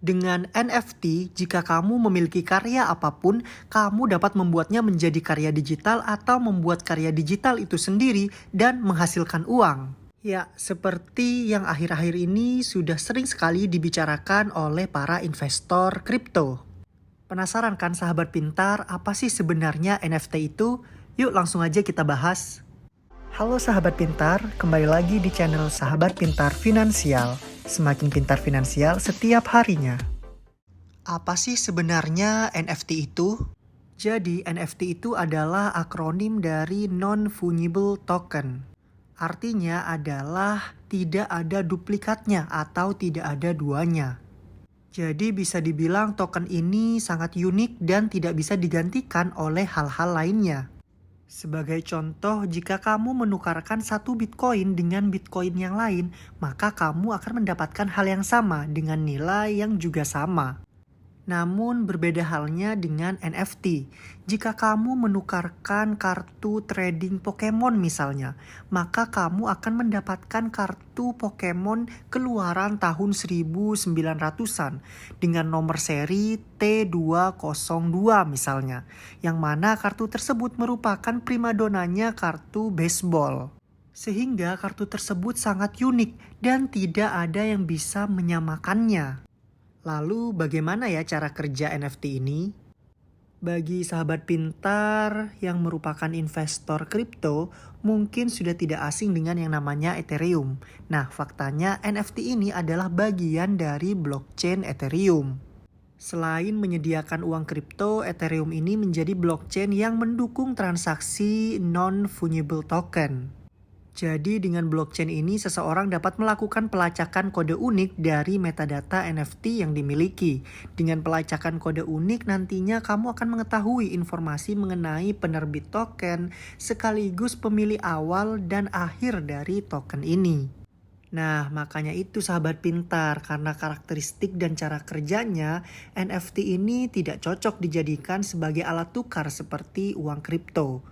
Dengan NFT, jika kamu memiliki karya apapun, kamu dapat membuatnya menjadi karya digital atau membuat karya digital itu sendiri dan menghasilkan uang. Ya, seperti yang akhir-akhir ini sudah sering sekali dibicarakan oleh para investor kripto. Penasaran kan sahabat pintar, apa sih sebenarnya NFT itu? Yuk langsung aja kita bahas. Halo sahabat pintar, kembali lagi di channel Sahabat Pintar Finansial. Semakin pintar finansial setiap harinya. Apa sih sebenarnya NFT itu? Jadi NFT itu adalah akronim dari Non-Fungible Token. Artinya adalah tidak ada duplikatnya atau tidak ada duanya. Jadi bisa dibilang token ini sangat unik dan tidak bisa digantikan oleh hal-hal lainnya. Sebagai contoh, jika kamu menukarkan satu Bitcoin dengan Bitcoin yang lain, maka kamu akan mendapatkan hal yang sama dengan nilai yang juga sama. Namun berbeda halnya dengan NFT. Jika kamu menukarkan kartu trading Pokemon misalnya, maka kamu akan mendapatkan kartu Pokemon keluaran tahun 1900-an dengan nomor seri T202 misalnya, yang mana kartu tersebut merupakan primadonanya kartu baseball. Sehingga kartu tersebut sangat unik dan tidak ada yang bisa menyamakannya. Lalu bagaimana ya cara kerja NFT ini? Bagi sahabat pintar yang merupakan investor kripto, mungkin sudah tidak asing dengan yang namanya Ethereum. Nah, faktanya NFT ini adalah bagian dari blockchain Ethereum. Selain menyediakan uang kripto, Ethereum ini menjadi blockchain yang mendukung transaksi non-fungible token. Jadi dengan blockchain ini seseorang dapat melakukan pelacakan kode unik dari metadata NFT yang dimiliki. Dengan pelacakan kode unik nantinya kamu akan mengetahui informasi mengenai penerbit token sekaligus pemilih awal dan akhir dari token ini. Nah, makanya itu sahabat pintar, karena karakteristik dan cara kerjanya, NFT ini tidak cocok dijadikan sebagai alat tukar seperti uang kripto.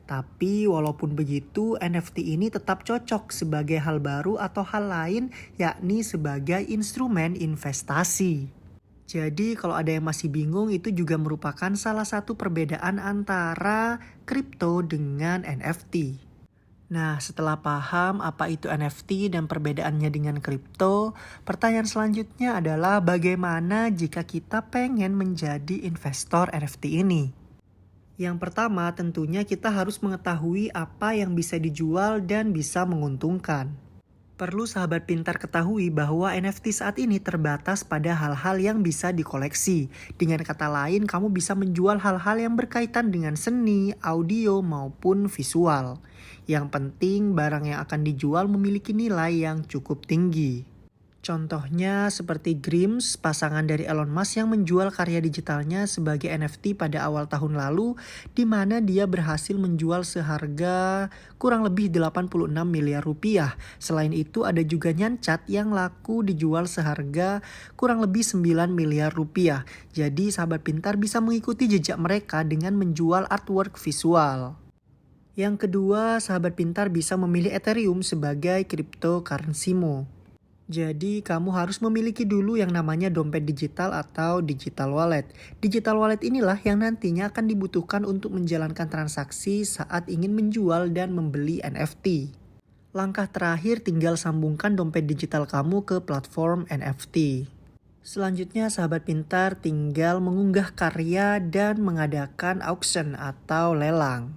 Tapi walaupun begitu, NFT ini tetap cocok sebagai hal baru atau hal lain, yakni sebagai instrumen investasi. Jadi kalau ada yang masih bingung, itu juga merupakan salah satu perbedaan antara kripto dengan NFT. Nah, setelah paham apa itu NFT dan perbedaannya dengan kripto, pertanyaan selanjutnya adalah bagaimana jika kita pengen menjadi investor NFT ini? Yang pertama, tentunya kita harus mengetahui apa yang bisa dijual dan bisa menguntungkan. Perlu sahabat pintar ketahui bahwa NFT saat ini terbatas pada hal-hal yang bisa dikoleksi. Dengan kata lain, kamu bisa menjual hal-hal yang berkaitan dengan seni, audio, maupun visual. Yang penting, barang yang akan dijual memiliki nilai yang cukup tinggi. Contohnya seperti Grimes, pasangan dari Elon Musk yang menjual karya digitalnya sebagai NFT pada awal tahun lalu, di mana dia berhasil menjual seharga kurang lebih 86 miliar rupiah. Selain itu ada juga Nyancat yang laku dijual seharga kurang lebih 9 miliar rupiah. Jadi sahabat pintar bisa mengikuti jejak mereka dengan menjual artwork visual. Yang kedua, sahabat pintar bisa memilih Ethereum sebagai cryptocurrency-mu. Jadi kamu harus memiliki dulu yang namanya dompet digital atau digital wallet. Digital wallet inilah yang nantinya akan dibutuhkan untuk menjalankan transaksi saat ingin menjual dan membeli NFT. Langkah terakhir tinggal sambungkan dompet digital kamu ke platform NFT. Selanjutnya sahabat pintar tinggal mengunggah karya dan mengadakan auction atau lelang.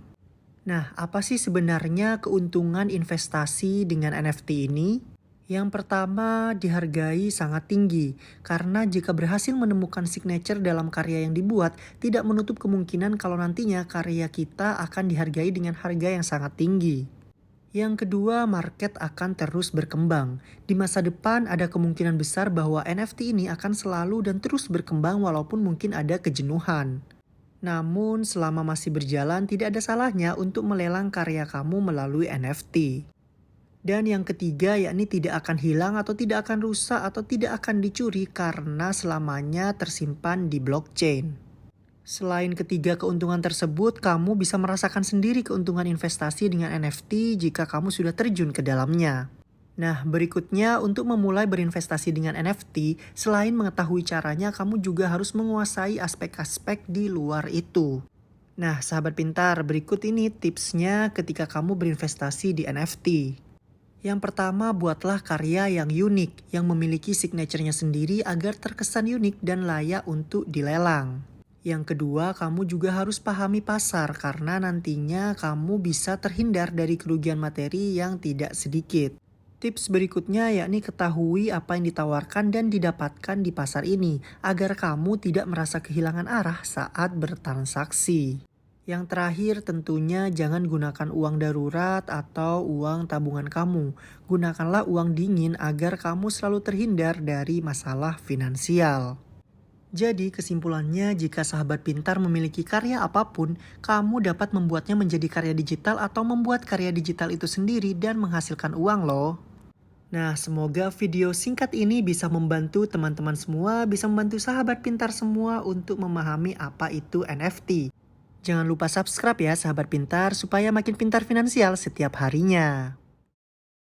Nah, apa sih sebenarnya keuntungan investasi dengan NFT ini? Yang pertama, dihargai sangat tinggi, karena jika berhasil menemukan signature dalam karya yang dibuat, tidak menutup kemungkinan kalau nantinya karya kita akan dihargai dengan harga yang sangat tinggi. Yang kedua, market akan terus berkembang. Di masa depan ada kemungkinan besar bahwa NFT ini akan selalu dan terus berkembang walaupun mungkin ada kejenuhan. Namun, selama masih berjalan, tidak ada salahnya untuk melelang karya kamu melalui NFT. Dan yang ketiga yakni tidak akan hilang atau tidak akan rusak atau tidak akan dicuri karena selamanya tersimpan di blockchain. Selain ketiga keuntungan tersebut, kamu bisa merasakan sendiri keuntungan investasi dengan NFT jika kamu sudah terjun ke dalamnya. Nah, berikutnya untuk memulai berinvestasi dengan NFT, selain mengetahui caranya, kamu juga harus menguasai aspek-aspek di luar itu. Nah, sahabat pintar, berikut ini tipsnya ketika kamu berinvestasi di NFT. Yang pertama, buatlah karya yang unik, yang memiliki signaturenya sendiri agar terkesan unik dan layak untuk dilelang. Yang kedua, kamu juga harus pahami pasar karena nantinya kamu bisa terhindar dari kerugian materi yang tidak sedikit. Tips berikutnya yakni ketahui apa yang ditawarkan dan didapatkan di pasar ini agar kamu tidak merasa kehilangan arah saat bertransaksi. Yang terakhir tentunya jangan gunakan uang darurat atau uang tabungan kamu. Gunakanlah uang dingin agar kamu selalu terhindar dari masalah finansial. Jadi kesimpulannya jika sahabat pintar memiliki karya apapun, kamu dapat membuatnya menjadi karya digital atau membuat karya digital itu sendiri dan menghasilkan uang loh. Nah, semoga video singkat ini bisa membantu teman-teman semua, bisa membantu sahabat pintar semua untuk memahami apa itu NFT. Jangan lupa subscribe ya sahabat pintar supaya makin pintar finansial setiap harinya.